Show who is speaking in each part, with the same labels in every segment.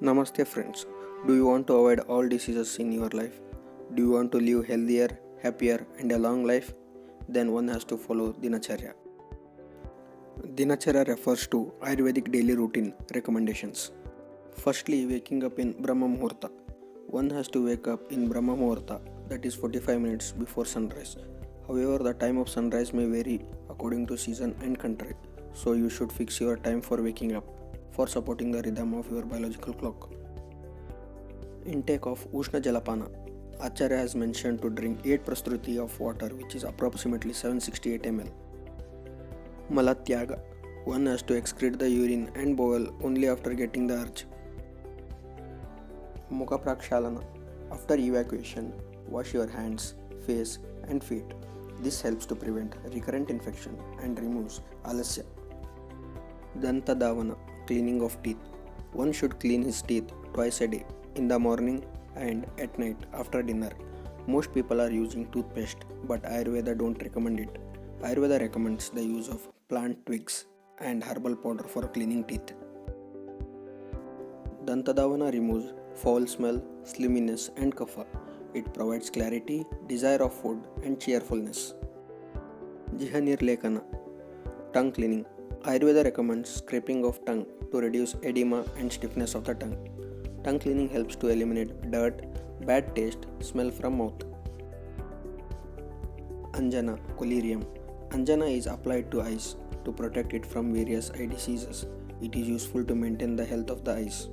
Speaker 1: Namaste friends. Do you want to avoid all diseases in your life? Do you want to live healthier, happier and a long life? Then one has to follow Dinacharya. Dinacharya refers to Ayurvedic daily routine recommendations. Firstly, waking up in Brahma Muhurta. One has to wake up in Brahma Muhurta, that is 45 minutes before sunrise. However, the time of sunrise may vary according to season and country, so you should fix your time for waking up for supporting the rhythm of your biological clock. Intake of Ushna Jalapana. Acharya has mentioned to drink 8 prastruti of water, which is approximately 768 ml. Malatyaga. One has to excrete the urine and bowel only after getting the urge. Mukha Prakshalana. After evacuation, wash your hands, face and feet. This helps to prevent recurrent infection and removes alasya. Danta Davana. Cleaning of teeth. One should clean his teeth twice a day, in the morning and at night after dinner. Most people are using toothpaste, but Ayurveda don't recommend it. Ayurveda recommends the use of plant twigs and herbal powder for cleaning teeth. Dantadavana removes foul smell, slimminess and kapha. It provides clarity, desire of food and cheerfulness. Jihanir Lekana. Tongue cleaning. Ayurveda recommends scraping of tongue to reduce edema and stiffness of the tongue. Tongue cleaning helps to eliminate dirt, bad taste, smell from mouth. Anjana, collyrium. Anjana is applied to eyes to protect it from various eye diseases. It is useful to maintain the health of the eyes.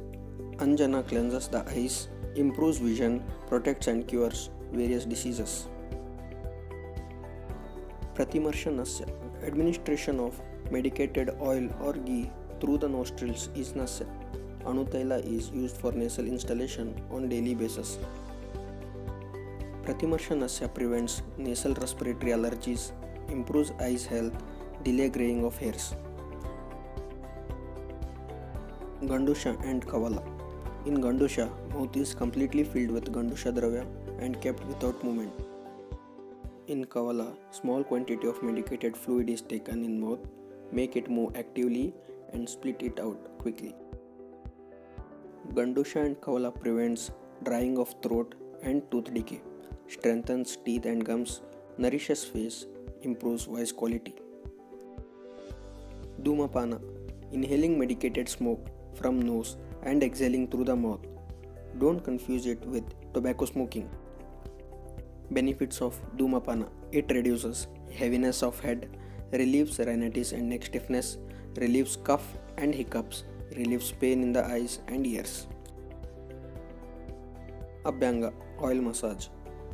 Speaker 1: Anjana cleanses the eyes, improves vision, protects and cures various diseases. Pratimarsha Nasya. Administration of medicated oil or ghee through the nostrils is Nasya. Anutaila is used for nasal installation on daily basis. Pratimarsha Nasya prevents nasal respiratory allergies, improves eyes health, delay graying of hairs. Gandusha and Kavala. In Gandusha, mouth is completely filled with Gandusha Dravya and kept without movement. In Kavala, small quantity of medicated fluid is taken in mouth, make it move actively and split it out quickly. Gandusha and Kavala prevents drying of throat and tooth decay, strengthens teeth and gums, nourishes face, improves voice quality. Dhumapana. Inhaling medicated smoke from nose and exhaling through the mouth. Don't confuse it with tobacco smoking. Benefits of Dhumapana. It reduces heaviness of head, relieves rhinitis and neck stiffness, relieves cough and hiccups, relieves pain in the eyes and ears. Abhyanga, oil massage.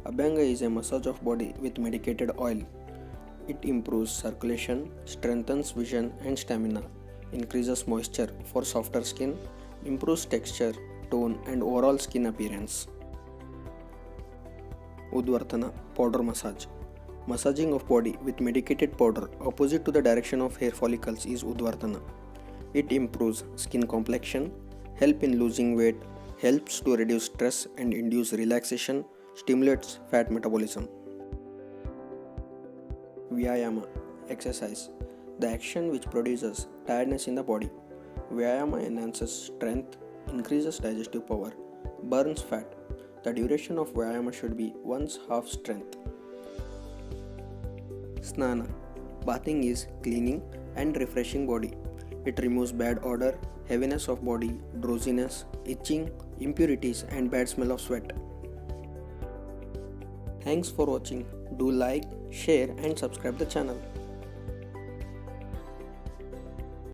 Speaker 1: Abhyanga is a massage of body with medicated oil. It improves circulation, strengthens vision and stamina, increases moisture for softer skin, improves texture, tone and overall skin appearance. Udvartana, powder massage. Massaging of body with medicated powder opposite to the direction of hair follicles is Udvartana. It improves skin complexion, help in losing weight, helps to reduce stress and induce relaxation, stimulates fat metabolism. Vyayama, exercise. The action which produces tiredness in the body. Vyayama enhances strength, increases digestive power, burns fat. The duration of Vyayama should be one's half strength. Snana. Bathing is cleaning and refreshing body. It removes bad odor, heaviness of body, drowsiness, itching, impurities and bad smell of sweat. Thanks for watching. Do like, share and subscribe the channel.